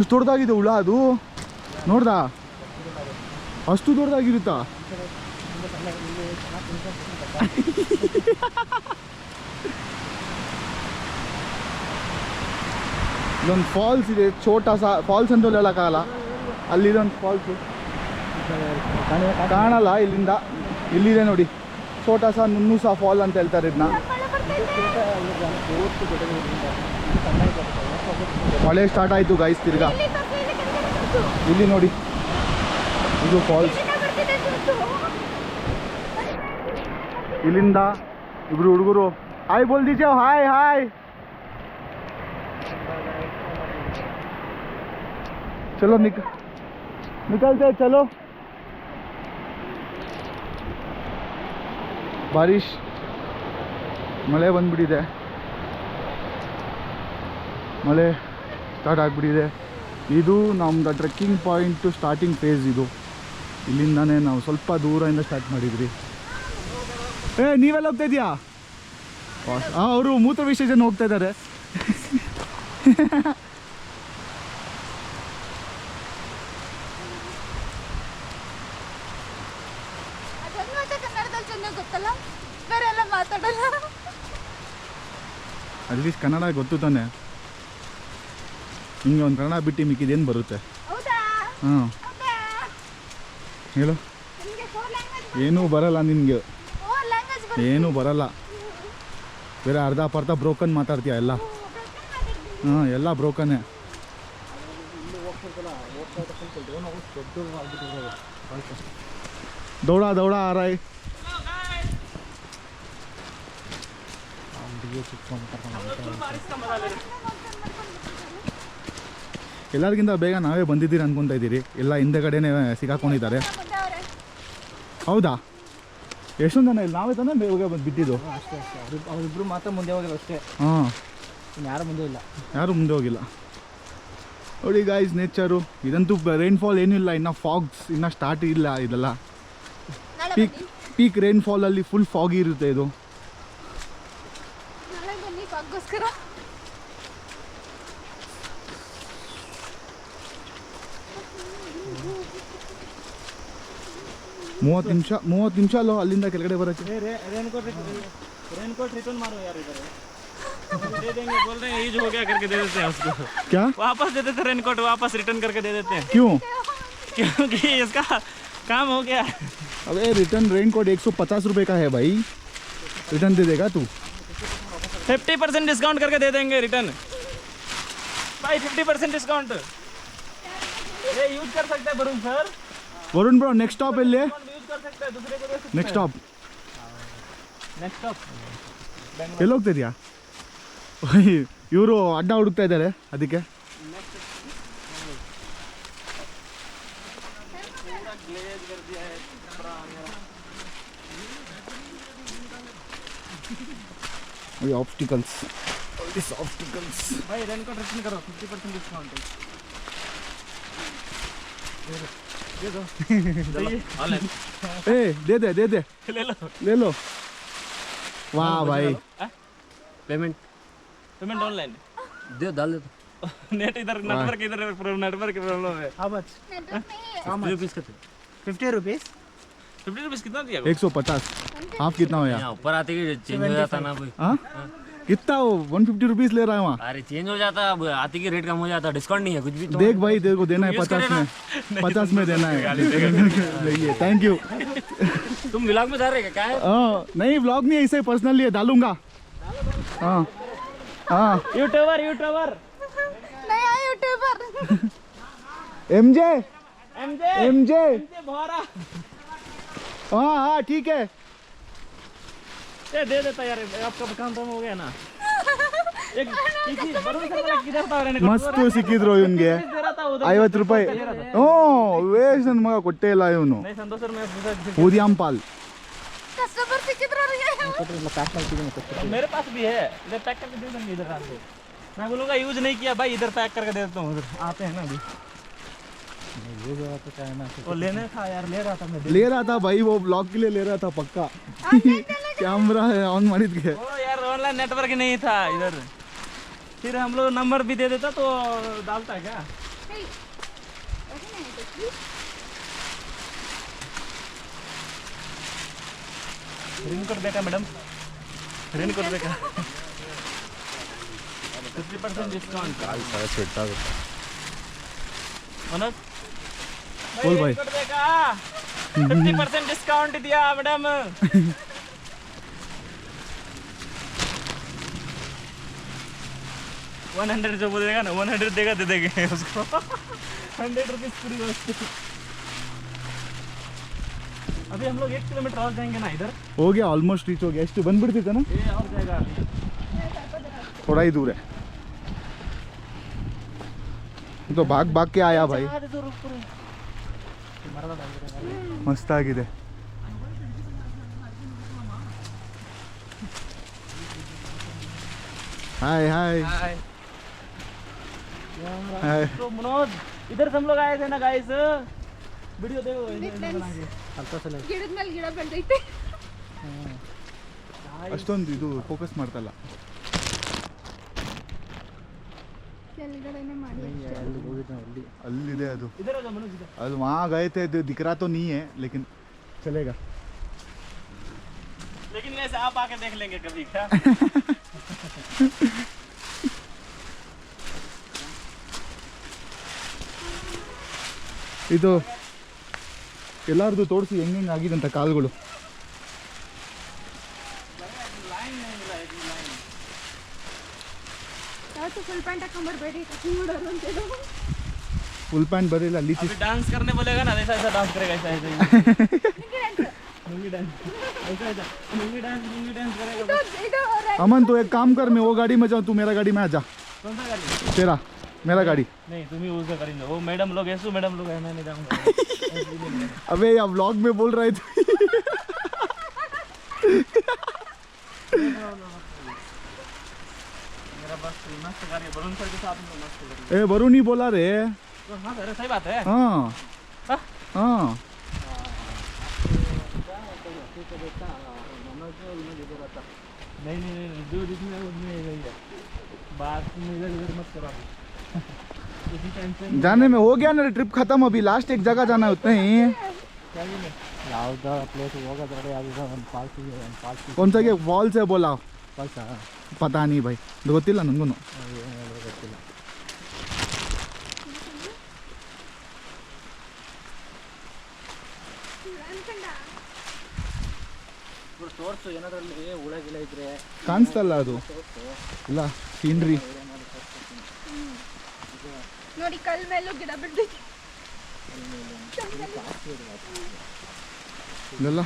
ದೊಡ್ಡದಾಗಿದೆ ಹುಳ ಅದು ನೋಡ್ದಾ ಅಷ್ಟು ದೊಡ್ಡದಾಗಿರುತ್ತಾ ಇಲ್ಲೊಂದು ಫಾಲ್ಸ್ ಇದೆ ಛೋಟಾ ಸಾ ಫಾಲ್ಸ್ ಅಂತ ಹೇಳೋಕ್ಕಾಗಲ್ಲ ಅಲ್ಲಿದೊಂದು ಫಾಲ್ಸು ಕಾಣಲ್ಲ ಇಲ್ಲಿಂದ ಇಲ್ಲಿದೆ ನೋಡಿ ಛೋಟಾ ಸಾ ನುನ್ನೂಸಾ ಫಾಲ್ ಅಂತ ಹೇಳ್ತಾರೆ ಇದನ್ನ ಮಳೆ ಸ್ಟಾರ್ಟ್ ಆಯಿತು ಗೈಸ್ ತಿರ್ಗಾ ಇಲ್ಲಿ ನೋಡಿ ಇದು ಫಾಲ್ಸ್ ಇಲ್ಲಿಂದ ಇಬ್ರು ಹುಡುಗರು ಹಾಯ್ ಬೋಲ್ ದೀಜಿಯೋ ಹಾಯ್ ಹಾಯ್ ಚಲೋ ನಿಕಲ್ತೆ ಚಲೋ ಬಾರಿಶ್ ಮಳೆ ಬಂದ್ಬಿಟ್ಟಿದೆ ಮಳೆ ಸ್ಟಾರ್ಟ್ ಆಗಿಬಿಟ್ಟಿದೆ ಇದು ನಮ್ಮದು ಟ್ರೆಕ್ಕಿಂಗ್ ಪಾಯಿಂಟು ಸ್ಟಾರ್ಟಿಂಗ್ ಫೇಸ್ ಇದು ಇಲ್ಲಿಂದಾನೇ ನಾವು ಸ್ವಲ್ಪ ದೂರದಿಂದ ಸ್ಟಾರ್ಟ್ ಮಾಡಿದ್ರಿ ನೀವೆಲ್ಲ ಹೋಗ್ತಾ ಇದೆಯಾ ಅವರು ಮೂತ್ರ ವಿಸರ್ಜನೆ ಹೋಗ್ತಾ ಇದ್ದಾರೆ ಅಟ್ಲೀಸ್ಟ್ ಕನ್ನಡ ಗೊತ್ತು ತಾನೆ ನಿಂಗೆ ಒಂದು ಕನ್ನಡ ಬಿಟ್ಟು ಮಿಕ್ಕಿದೇನು ಬರುತ್ತೆ ಹಾಂ ಹೇಳು ಏನೂ ಬರಲ್ಲ ನಿನಗೆ ಏನೂ ಬರಲ್ಲ ಬೇರೆ ಅರ್ಧ ಬ್ರೋಕನ್ ಮಾತಾಡ್ತೀಯ ಎಲ್ಲ ಹಾಂ ಎಲ್ಲ ಬ್ರೋಕನ್ನೇ ದೌಡ ಆರಾಯ್ ಎಲ್ಲರಿಗಿಂತ ಬೇಗ ನಾವೇ ಬಂದಿದ್ದೀರಿ ಅನ್ಕೊತಾ ಇದ್ದೀರಿ ಎಲ್ಲ ಹಿಂದೆಗಡೆನೇ ಸಿಗಾಕೊಂಡಿದ್ದಾರೆ ಹೌದಾ ಎಷ್ಟೊಂದು ಜನ ಇಲ್ಲ ನಾವೇ ತಾನೇ ಬೇಗ ಬಿಟ್ಟಿದ್ದು ಅವರಿಬ್ರು ಮಾತ್ರ ಮುಂದೆ ಹೋಗಿಲ್ಲ ಅಷ್ಟೇ ಹಾಂ ಯಾರು ಮುಂದೆ ಹೋಗಿಲ್ಲ ನೋಡಿ ಗಾಯ್ಸ್ ನೇಚರು ಇದಂತೂ ರೈನ್ಫಾಲ್ ಏನೂ ಇಲ್ಲ ಇನ್ನು ಫಾಗ್ಸ್ ಇನ್ನೂ ಸ್ಟಾರ್ಟ್ ಇಲ್ಲ ಇದೆಲ್ಲ ಪೀಕ್ ರೈನ್ಫಾಲಲ್ಲಿ ಫುಲ್ ಫಾಗಿ ಇರುತ್ತೆ ಇದು ಮೂವತ್ತು ನಿಮಿಷ ಅಲ್ಲೋ ಅಲ್ಲಿಂದ ಕೆಳಗಡೆ ಬರೋಕ್ಕೆ रेनकोट रिटर्न मारो यार इधर दे देंगे बोल रहे हैं यूज हो गया करके दे देते हैं उसको क्या वापस दे देते रेनकोट वापस रिटर्न करके दे देते हैं क्यों क्योंकि इसका काम हो गया अबे रिटर्न रेनकोट 150 रुपये का है भाई रिटर्न दे देगा तू 50% डिस्काउंट करके दे देंगे रिटर्न भाई 50% डिस्काउंट ये यूज कर सकते हैं वरुण ब्रो नेक्स्ट स्टॉप ಎಲ್ಲಿ यूज कर सकते हैं दूसरे को नेक्स्ट स्टॉप ಎಲ್ಲಿ ಹೋಗ್ತಾ ಇದೆಯಾ ಇವರು ಅಡ್ಡ ಹುಡುಕ್ತಾ ಇದ್ದಾರೆ ಅದಕ್ಕೆ ऑब्स्टिकल्स भाई रेनकोट रिटर्न करो 50% डिस्काउंट दे दो दे दे ले लो वाह भाई पेमेंट ऑनलाइन दे डाल दे नेट इधर नेटवर्क प्रॉब्लम है हाउ मच 50 रुपीस कितना दिया 150 हाफ कितना हो यार ऊपर आते ही चेंज हो जाता ना कोई हाँ कितना हो 150 रुपीस ले रहा है वहाँ अरे चेंज हो जाता आते की रेट कम हो जाता डिस्काउंट नहीं है कुछ भी तो देख भाई तेरे को देना है 50 में देना है लेंगे थैंक यू तुम व्लॉग में डाल रहे क्या है नहीं व्लॉग नहीं ऐसे पर्सनली डालूंगा हाँ हाँ यूट्यूबर नया यूट्यूबर एमजे एमजे हाँ ठीक है ये दे देता यार आपका काम हो गया ना एक किधर था मस्त ಸಿಕ್ಕಿದ್ರು ಇವನ್ಗೆ 50 ರೂಪಾಯಿ ಓ ವೇಸ್ಟ್ ನನ್ನ ಮಗ ಕೊಟ್ಟೇ ಇಲ್ಲ ಇವನು ಊದಿಯಾಂಪಾಲ್ कस्टमर सिक्किದ್ರು मेरे पास भी है इधर पैक करके दे देंगे इधर आपको मैं बोलूँगा यूज नहीं किया भाई इधर पैक करके दे देता हूँ उधर आते हैं ना अभी वो लेने था यार ले रहा था भाई वो ब्लॉग के लिए ले रहा था पक्का कैमरा ऑन ಮಾಡಿದ್ಗೆ ओ यार ऑनलाइन नेटवर्क नहीं था इधर फिर हम लोग नंबर भी दे देता तो डालता है क्या Hey, what can I do, please? Rin ಕೊಡ್ಬೇಕಾ ಮೇಡಮ್? ರಿನ್ ಕೊಡ್ಬೇಕಾ? 50% ಡಿಸ್ಕೌಂಟ್. ಮನೋಜ್ बोल भाई. ಕೊಡ್ಬೇಕಾ? 50% ಡಿಸ್ಕೌಂಟ್ ಇದೆಯಾ ಮೇಡಮ್? 100 जो बोलेगा ना 100 देगा दे देंगे उसको 100 रुपीज़ पूरी वस्तु. अभी हम लोग 1 किलोमीटर और जाएंगे ना इधर. हो गया ऑलमोस्ट रीच हो गया ಎಷ್ಟು ಬಂದ್ಬಿಡ್ತಿತ್ತು ना ये और जाएगा अभी. थोड़ा ही दूर है तो भाग भाग के आया भाई मस्त आಗಿದೆ हाय हाय हाय. हाय तो मनोज इधर से हम लोग आए थे ना गाइस. वीडियो देखो ಗಿಡದ ಮೇಲೆ ಗಿಡ ಬೆಳೆದೈತೆ. ಅಷ್ಟೊಂದು ಇದು ಫೋಕಸ್ ಮಾಡ್ತಲ್ಲ ಕೆಳಗಡೆನೆ ಮಾಡಿ ಅಲ್ಲಿದೆ ಅದು इधर आ जाओ मनोज इधर. ಅದು वहाँ गए थे दिख रहा तो नहीं है लेकिन चलेगा लेकिन वैसे आप आके देख लेंगे कभी क्या. ಇದು ಎಲ್ಲಾರ್ದು ತೋರಿಸಿ ಹೆಂಗೆ ಆಗಿದೆ ಅಂತ ಕಾಲುಗಳು ಯಾವತ್ತು ಫುಲ್ ಪ್ಯಾಂಟ್ ಹಾಕೊಂಡ್ಬರ್ಬೇಡಿ ಕಟಿಂಗ್ ಮಾಡೋರು ಅಂತೇಳು. ಫುಲ್ ಪ್ಯಾಂಟ್ ಬರಲಿಲ್ಲ ಅಲ್ಲಿ अभी डांस करने बोलेगा ना ऐसा ऐसा डांस करेगा ऐसा ऐसा लुंगी डांस ऐसा ऐसा लुंगी डांस करेगा. ಇದು अमन तू एक काम कर मैं वो गाड़ी में जाऊँ तू मेरा गाड़ी में आ जा कौन सा गाड़ी? तेरा मेरा गाड़ी नहीं तुम ही उसका करेंगे. वो मैडम लोग ऐसू मैडम लोग है मैं नहीं जाऊंगा. अबे यार व्लॉग में बोल रहे थे मेरा बस मस्त गाड़ी है. वरुण सर के साथ में मस्त गाड़ी. ए वरुण ही बोला रे तो हाँ सर सही बात है. हाँ हाँ? हाँ नहीं नहीं नहीं जो जिसमें उसमें यही है. बात में इधर उधर मत करो आप. इसी टेंशन जाने में हो गया ना ट्रिप खत्म अभी लास्ट एक जगह जाना है उतना ही ಯಾವ್ದು ಪ್ಲೇಸ್ ಹೋಗೋದ್ರೆ ಯಾವ್ದು ಒಂದು ಫಾಲ್ಸ್ ಇದೆ ಒಂದು ಫಾಲ್ಸ್ कौन सा के फॉल्स है बोला ಫಾಲ್ಸಾ पता नहीं भाई ಗೊತ್ತಿಲ್ಲ ನನಗೂ ಗೊತ್ತಿಲ್ಲ. ತೋರ್ಸು ಏನಾದ್ರಲ್ಲಿ ಹುಳ ಗಿಳ ಇದ್ರೆ ಕಾಣಿಸ್ತಲ್ಲ ಅದು ಇಲ್ಲ ಸೀನ್ರಿ ನೋಡಿ ಕಲ್ ಮೇಲೂ ಗಿಡ ಬೆಳೆದೈತೆ. ಇದೆಲ್ಲ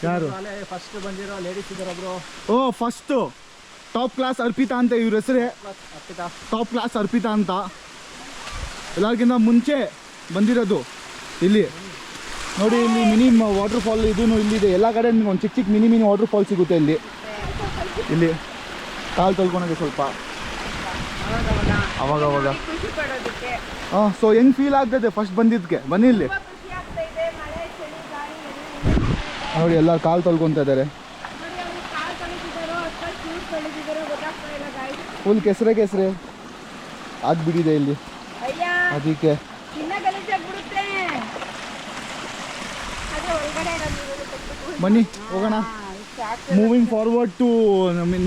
ಯಾರು? ಫಸ್ಟ್ ಬಂದಿರೋ ಲೇಡೀಸ್ ಇದ್ದಾರೆ ಒಬ್ರು. ಓ ಫಸ್ಟ್ ಟಾಪ್ ಕ್ಲಾಸ್ ಅರ್ಪಿತಾ ಅಂತ ಇವ್ರ ಹೆಸರೇ ಟಾಪ್ ಕ್ಲಾಸ್ ಅರ್ಪಿತಾ ಅಂತ ಎಲ್ಲರಿಗಿಂತ ಮುಂಚೆ ಬಂದಿರೋದು ಇಲ್ಲಿ ನೋಡಿ ಇಲ್ಲಿ ಮಿನಿ ವಾಟರ್ ಫಾಲ್ ಇದೂ ಇಲ್ಲಿದೆ ಎಲ್ಲ ಕಡೆ ನಿಮ್ಗೆ ಒಂದು ಚಿಕ್ಕ ಚಿಕ್ಕ ಮಿನಿ ವಾಟರ್ ಫಾಲ್ ಸಿಗುತ್ತೆ ಇಲ್ಲಿ ಇಲ್ಲಿ ಕಾಲು ತೊಳ್ಕೊಳೋದು ಸ್ವಲ್ಪ ಅವಾಗ ಖುಷಿ ಪಡೋದಕ್ಕೆ ಹಾಂ ಸೊ ಹೆಂಗೆ ಫೀಲ್ ಆಗ್ತದೆ ಫಸ್ಟ್ ಬಂದಿದ್ದಕ್ಕೆ ಬನ್ನಿ ಇಲ್ಲಿ ಖುಷಿ ಆಗ್ತಾ ಇದೆ. ಮಳೆ ಚಳಿ ಗಾಳಿ ಎಲ್ಲ ನೋಡಿ ಎಲ್ಲ ಕಾಲು ತೊಳ್ಕೊತಾ ಇದ್ದಾರೆ ನೋಡಿ ಅವ್ರು ಕಾಲು ತೊಳಿತಿದ್ದಾರೋ ಅಥವಾ ಶೂಸ್ ತೊಳಿತಿದ್ದಾರೋ ಗೊತ್ತಾಗ್ತಾ ಇಲ್ಲ ಗಾಳಿ. ಫುಲ್ ಕೆಸರೆ ಆಗ್ಬಿಟ್ಟಿದೆ ಇಲ್ಲಿ ಅಯ್ಯ ಅದಕ್ಕೆ ಚಿನ್ನ ಗಲೀಜಾಗ್ಬಿಡುತ್ತೆ. ಅದೇ ಒಳಗಡೆ ಬನ್ನಿ ಹೋಗೋಣ moving forward to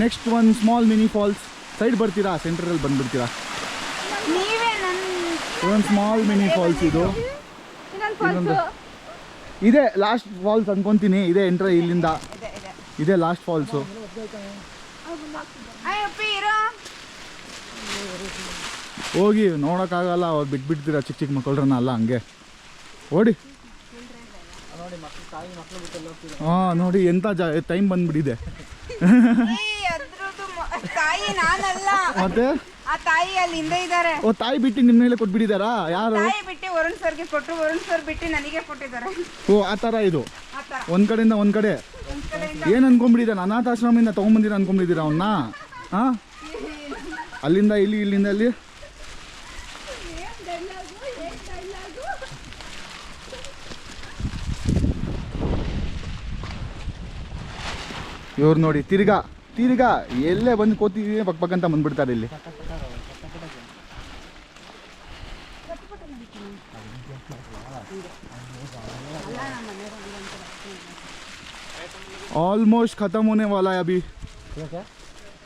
next one small mini falls side ಬರ್ತೀರಾ ಸೆಂಟ್ರಲ್ಲಿ ಬಂದುಬಿಡ್ತೀರಾ ನೀವೇ ಇದೊಂದು ಸ್ಮಾಲ್ ಮಿನಿ ಫಾಲ್ಸ್ ಇದು ಇನ್ನೊಂದು ಫಾಲ್ಸು ಇದೆ ಲಾಸ್ಟ್ ಫಾಲ್ಸ್ ಅನ್ಕೊಂತೀನಿ ಇದೆ ಎಂಟ್ರ ಇಲ್ಲಿಂದ ಇದೆ ಲಾಸ್ಟ್ ಫಾಲ್ಸು ಅಯ್ಯಪ್ಪಿ ಇರೋ ಹೋಗಿ ನೋಡೋಕ್ಕಾಗಲ್ಲ ಅವ್ರು ಬಿಟ್ಬಿಡ್ತೀರಾ ಚಿಕ್ಕ ಚಿಕ್ಕ ಮಕ್ಕಳ್ರನ್ನ ಅಲ್ಲ ಹಂಗೆ ಓಡಿ ಹಾಂ ನೋಡಿ ಎಂಥ ಟೈಮ್ ಬಂದ್ಬಿಟ್ಟಿದೆ ಅದ್ರದ್ದು ತಾಯಿ ನಾನಲ್ಲ ಮತ್ತೆ ಆ ತಾಯಿ ಅಲ್ಲಿ ಹಿಂದೆ ಇದ್ದಾರೆ. ಓ ತಾಯಿ ಬಿಟ್ಟು ನಿಮ್ಮ ಮೇಲೆ ಕೊಟ್ಬಿಟ್ಟಿದ್ದಾರಾ ಯಾರು ತಾಯಿ ಬಿಟ್ಟು ವರುಣ್ ಸರ್ಗೆ ಕೊಟ್ಟರು, ವರುಣ್ ಸರ್ ಬಿಟ್ಟು ನನಗೆ ಕೊಟ್ಟಿದ್ದಾರೆ. ಓ ಆ ಥರ ಇದು ಆ ಥರ ಒಂದು ಕಡೆಯಿಂದ ಒಂದು ಕಡೆ ಒಂದ್ ಕಡೆಯಿಂದ ಏನು ಅನ್ಕೊಂಡ್ಬಿಟ್ಟಿದ್ದಾನೆ ಅನಾಥಾಶ್ರಮದಿಂದ ತೊಗೊಂಬಂದಿರ ಅನ್ಕೊಂಡ್ಬಿಟ್ಟಿದ್ದೀರ ಅವನ್ನ ಹಾಂ ಅಲ್ಲಿಂದ ಇಲ್ಲಿ ಇಲ್ಲಿಂದ ಅಲ್ಲಿ ಇವ್ರು ನೋಡಿ ತಿರ್ಗಾ ತಿರ್ಗಾ ಎಲ್ಲೇ ಬಂದು ಕೂತಿದ್ದೀನಿ ಪಕ್ಕ ಬಂದ್ಬಿಡ್ತಾರೆ ಇಲ್ಲಿ. ಆಲ್ಮೋಸ್ಟ್ ಖತಮ್ ಹೋನೆ ವಾಲಾ ಹೈ ಅಭಿ.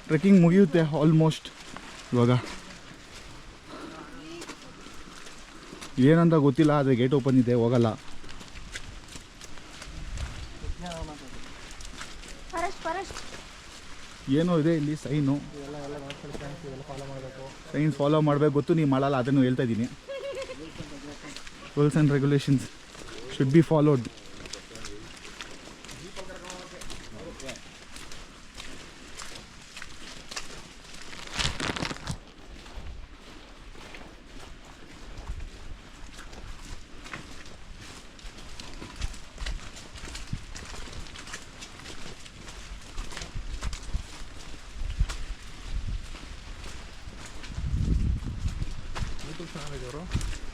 ಟ್ರೆಕ್ಕಿಂಗ್ ಮುಗಿಯುತ್ತೆ ಆಲ್ಮೋಸ್ಟ್ ಇವಾಗ. ಏನಂತ ಗೊತ್ತಿಲ್ಲ, ಆದರೆ ಗೇಟ್ ಓಪನ್ ಇದೆ, ಹೋಗಲ್ಲ. ಏನೋ ಇದೆ ಇಲ್ಲಿ ಸೈನು, ಸೈನ್ಸ್ ಫಾಲೋ ಮಾಡಬೇಕು. ಗೊತ್ತು ನೀವು ಮಾಡಲ್ಲ, ಅದನ್ನು ಹೇಳ್ತಾ ಇದ್ದೀನಿ. Rules and regulations should be followed.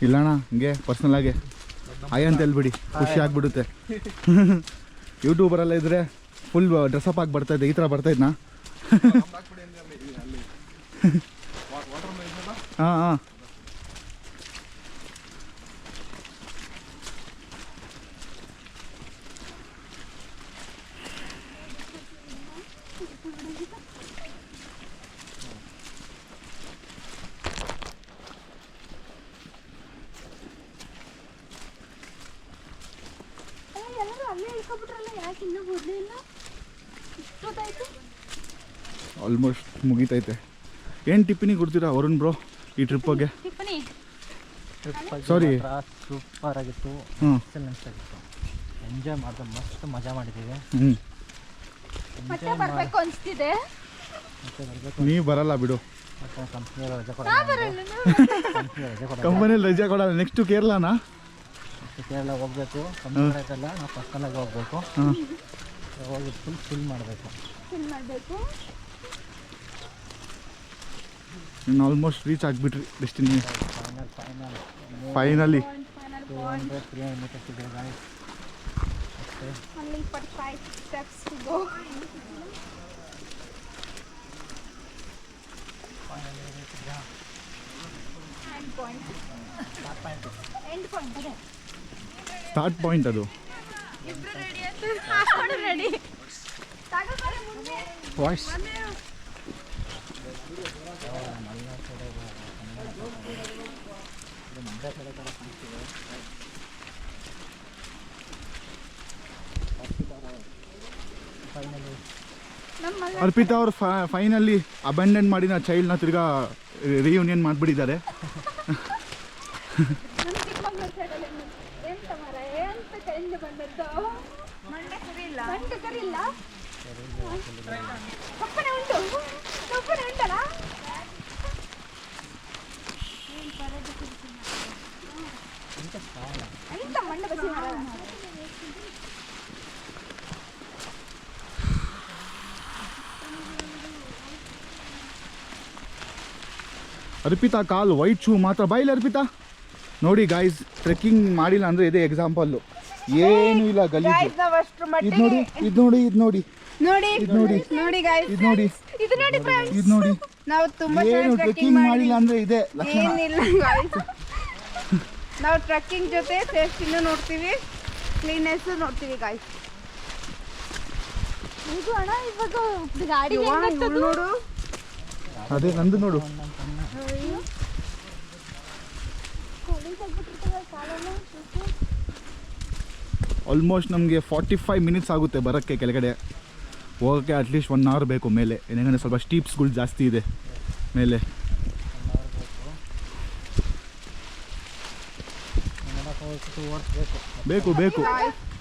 ಇಲ್ಲಣ್ಣ, ಹಂಗೆ ಪರ್ಸ್ನಲಾಗೆ ಆಯ್ ಅಂತ ಹೇಳ್ಬಿಡಿ, ಖುಷಿ ಆಗ್ಬಿಡುತ್ತೆ. ಯೂಟ್ಯೂಬರೆಲ್ಲ ಇದ್ರೆ ಫುಲ್ ಡ್ರೆಸ್ಅಪ್ ಆಗಿ ಬರ್ತಾಯಿದ್ದೆ, ಈ ಥರ ಬರ್ತಾಯಿದ್ನಾ? ಹಾಂ ಹಾಂ. ಆಲ್ಮೋಸ್ಟ್ ಮುಗೀತೈತೆ. ಏನು ಟಿಪ್ಪಣಿ ಕೊಡ್ತೀರಾ ವರುಣ್ ಬ್ರೋ ಈ ಟ್ರಿಪ್ ಬಗ್ಗೆ? ಸಾರಿ, ಸೂಪರ್ ಆಗಿತ್ತು, ಎಕ್ಸಲೆನ್ಸ್ ಆಗಿತ್ತು, ಎಂಜಾಯ್ ಮಾಡಿದೆ, ಮಸ್ತ್ ಮಜಾ ಮಾಡಿದ್ದೀವಿ. ಮತ್ತೆ ಬರಬೇಕು ಅನಿಸ್ತಿದೆ. ನೀವು ಬರಲ್ಲ ಬಿಡು, ಮತ್ತೆ ಕಂಪ್ನಿಯಲ್ಲಿ ರಜೆ ಕಂಪನಿಯಲ್ಲಿ ರಜೆ ಕೊಡಲ್ಲ. ನೆಕ್ಸ್ಟು ಕೇರಳನಾ? ಕೇರಳ ಹೋಗ್ಬೇಕು, ಕಂಪ್ನಿ ಆಯ್ತಲ್ಲ, ನಾವು ಪರ್ಸನಲಾಗಿ ಹೋಗ್ಬೇಕು, ಹೋಗಿ ಫುಲ್ ಮಾಡಬೇಕು. ಇನ್ನು ಆಲ್ಮೋಸ್ಟ್ ರೀಚ್ ಆಗಿಬಿಟ್ರಿ ಡೆಸ್ಟಿನೇಷನ್. ಫೈನಲಿ 200-300 meters ಇದೆ guys. Only 45 steps to go. End point. Start point ಅದು. ರೆಡಿ ವಾಯ್ಸ್ ಅರ್ಪಿತಾ ಅವ್ರು ಫೈನಲಿ ಅಬಂಡನ್ ಮಾಡಿದ ಚೈಲ್ಡ್ನ ತಿರ್ಗಾ ರಿಯೂನಿಯನ್ ಮಾಡಿಬಿಟ್ಟಿದ್ದಾರೆ. ಅರ್ಪಿತಾ ಕಾಲು ವೈಟ್ ಶೂ ಮಾತ್ರ. ಬಾಯಿಲ್ಲ ಅರ್ಪಿತಾ. ನೋಡಿ ಗಾಯ್ಸ್, ಟ್ರೆಕ್ಕಿಂಗ್ ಮಾಡಿಲ್ಲ ಅಂದರೆ ಇದೇ ಎಕ್ಸಾಂಪಲ್ಲು. ಏನು ಇಲ್ಲ ಗಲೀಜು. ಇದು ನೋಡಿ, ಇದು ನೋಡಿ, ಇದು ನೋಡಿ, ನೋಡಿ ಇದು ನೋಡಿ, ನೋಡಿ ಗಾಯ್ಸ್, ಇದು ನೋಡಿ, ಇದು ನೋಡಿ ಫ್ರೆಂಡ್ಸ್, ಇದು ನೋಡಿ. ನಾವು ತುಂಬಾ ಏನು ಟ್ರೆಕ್ಕಿಂಗ್ ಮಾಡಿಲ್ಲ ಅಂದರೆ ಇದೆ ಲಕ್ಷಣ. ಏನಿಲ್ಲ ಗಾಯ್ಸ್, ನಾವು ಟ್ರೆಕ್ಕಿಂಗ್ ಜೊತೆ ಸೇಫ್ಟಿನೂ ನೋಡ್ತೀವಿ, ಕ್ಲೀನೆಸ್ ನೋಡ್ತೀವಿ ಗಾಯ್ಸ್. ಇದು ಅಣ್ಣ ಇವಾಗ ಗಾಡಿ ನೋಡು, ಅದೇ ನಂದು ನೋಡು. ಆಲ್ಮೋಸ್ಟ್ ನಮಗೆ 45 ಮಿನಿಟ್ಸ್ ಆಗುತ್ತೆ ಬರೋಕ್ಕೆ ಕೆಳಗಡೆ. ಹೋಗೋಕ್ಕೆ ಅಟ್ಲೀಸ್ಟ್ 1 hour ಬೇಕು ಮೇಲೆ, ಏನಂದರೆ ಸ್ವಲ್ಪ ಸ್ಟೀಪ್ಸ್ಗಳು ಜಾಸ್ತಿ ಇದೆ ಮೇಲೆ. ಬೇಕು ಬೇಕು.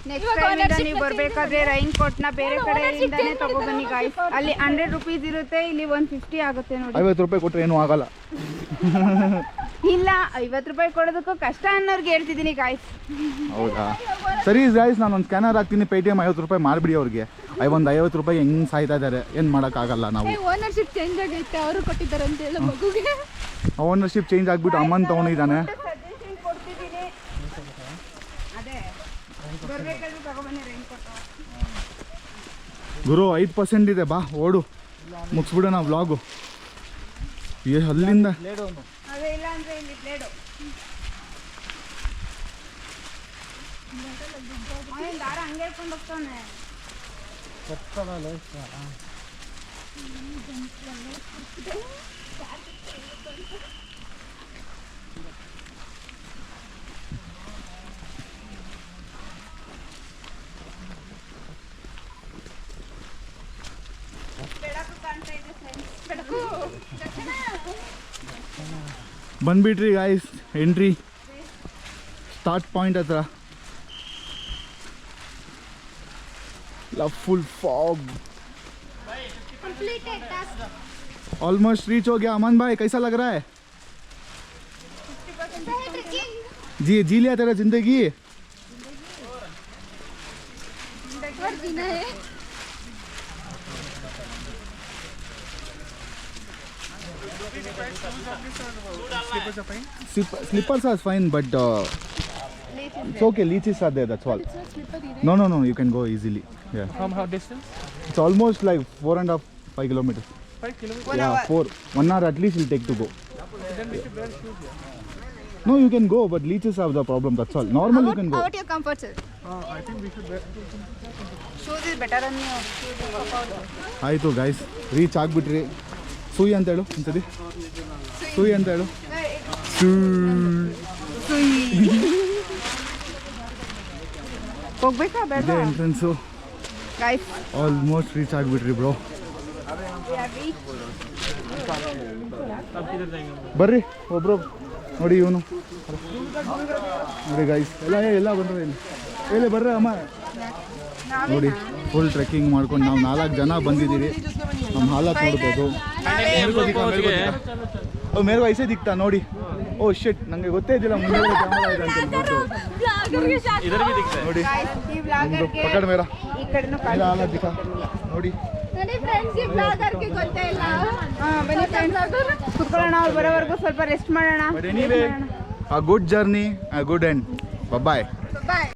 ನೆಕ್ಸ್ಟ್ ಟೈಮ್ ಇಂದ ನೀವು ಬರಬೇಕಾದ್ರೆ ರೈನ್ ಕೋಟ್ನ ಬೇರೆ ಕಡೆಯಿಂದಾನೇ ತಗೊಬನ್ನಿ ಗಾಯ್ಸ್. ಅಲ್ಲಿ 100 rupees ಇರುತ್ತೆ, ಇಲ್ಲಿ 150 ಆಗುತ್ತೆ ನೋಡಿ. 50 ರೂಪಾಯಿ ಕೊಟ್ಟರೆ ಏನೂ ಆಗಲ್ಲ. ಇಲ್ಲ, 50 ರೂಪಾಯಿ ಕೊಡೋದಕ್ಕೂ ಕಷ್ಟ ಅನ್ನೋರ್ಗೆ ಹೇಳ್ತಿದ್ದೀನಿ ಗಾಯ್ಸ್. ಹೌದಾ? ಸರಿ ಗಾಯ್ಸ್, ನಾನು ಒಂದು ಸ್ಕ್ಯಾನರ್ ಹಾಕ್ತೀನಿ, ಪೇಟಿಎಮ್ 50 ರೂಪಾಯಿ ಮಾಡಿಬಿಡಿ ಅವ್ರಿಗೆ. ಒಂದು 50 ರೂಪಾಯಿ ಹೆಂಗೆ ಸಾಯ್ತಾ ಇದ್ದಾರೆ, ಏನು ಮಾಡೋಕ್ಕಾಗಲ್ಲ ನಾವು. ಓನರ್ಶಿಪ್ ಚೇಂಜ್ ಆಗೈತೆ, ಅವರು ಕೊಟ್ಟಿದ್ದಾರೆ ಅಂತ ಹೇಳೋ ಮಗುಗೆ. ಓನರ್ಶಿಪ್ ಚೇಂಜ್ ಆಗಿಬಿಟ್ಟು ಅಮ್ಮನ್ ತೊಗೊಂಡಿದ್ದಾನೆ. ಸಜೆಷನ್ ಕೊಡ್ತಿದ್ದೀನಿ, ಅದೇ ಬರಬೇಕಾದ್ರೆ ತಗೊಬನ್ನಿ ರೈನ್ ಕೋಟ್. ಗುರು 5% ಇದೆ, ಬಾ ಓಡು ಮುಗಿಸ್ಬಿಡೋಣ ವ್ಲಾಗು. ಅಲ್ಲಿಂದ ಅದೇ ಇಲ್ಲ ಅಂದ್ರೆ ಇಲ್ಲಿ ಬ್ಲೇಡು ದಾರ ಹಂಗೆ ಹೇಳ್ಕೊಂಡು ಹೋಗ್ತಾನೆ. ಬೆಳಕು ಕಾಣ್ತಾ ಇದೆ friends. ಬೆಳಕು ಬಂದ್ಬಿಟ್ರಿ ಗಾಯ್ಸ್, ಎಂಟ್ರಿ ಸ್ಟಾರ್ಟ್ ಪಾಯಿಂಟ್ ಹತ್ರ. फुल फॉग ऑलमोस्ट रीच हो गया. अमन भाई कैसा लग रहा है? जी लिया तेरा जिंदगी. Slippers are fine, but it's okay. Leeches are there. That's all. No. You can go easily. Yeah. How distance? It's almost like 4.5-5 kilometers. 5 kilometers? 1 Yeah, hour. 1 hour at least will take to go. Then we should wear shoes here. No, you can go, but leeches have the problem. That's all. Normal you can go. About your comfort, sir. I think we should wear Shoes is better than your ಆಯಿತು guys, reach ಆಗಿಬಿಟ್ರಿ. ಸೂಯಿ ಅಂತ ಹೇಳು ಒಂದ್ಸತಿ. ಸೂಯಿ ಅಂತ ಹೇಳು. ಹೋಗ್ಬೇಕಾ ಬೇಡ ಇದೇ ಎಂಟ್ರೆನ್ಸು. ಗೈಸ್ ಆಲ್ಮೋಸ್ಟ್ ರೀಚ್ ಆಗಿಬಿಟ್ರಿ ಬ್ರೋ. अब किधर जाएंगे हम? ಬರ್ರಿ ಒಬ್ರು ನೋಡಿ, ಇವನು ನೋಡಿ ಗಾಯ್ಸ್, ಎಲ್ಲ ಬಂದ್ರೆ ಇಲ್ಲಿ ಬರ್ರಿ ಅಮ್ಮ. ನೋಡಿ ಫುಲ್ ಟ್ರೆಕ್ಕಿಂಗ್ ಮಾಡ್ಕೊಂಡು ನಾವು 4 ಜನ ಬಂದಿದ್ದೀರಿ. ನಮ್ಮ ಹಾಲತ್ ನೋಡ್ಬೋದು. ಮೇರೆ ಐಸೆ ದಿಕ್ತಾ ನೋಡಿ. ಓ ಶಿಟ್, ನನಗೆ ಗೊತ್ತೇ ಇದ್ದಿಲ್ಲ ಮುಂದೆ ಕ್ಯಾಮರಾ ಇದೆ ಅಂತ ಹೇಳ್ಬಿಟ್ಟು. इधर भी दिखता है. ನೋಡಿ ಗೈಸ್ ಈ ವ್ಲಾಗರ್ ಗೆ ಪಕಡ್ ಮೇರಾ ಈ ಕಡೆನೂ ಇಲ್ಲ ಹಾಲತ್ ದಿಕ್ಕಾ ನೋಡಿ. ಬನ್ನಿ ಫ್ರೆಂಡ್ಸ್, ಈ ವ್ಲಾಗರ್ ಗೆ ಗೊತ್ತೇ ಇಲ್ಲ. ಬನ್ನಿ ಫ್ರೆಂಡ್ಸ್, ಕುತ್ಕೊಳ್ಳೋಣ. ಅವ್ರು ಬರೋವರೆಗೂ ಸ್ವಲ್ಪ ರೆಸ್ಟ್ ಮಾಡೋಣ. But anyway, uh good journey, uh good end. Bye. Bye.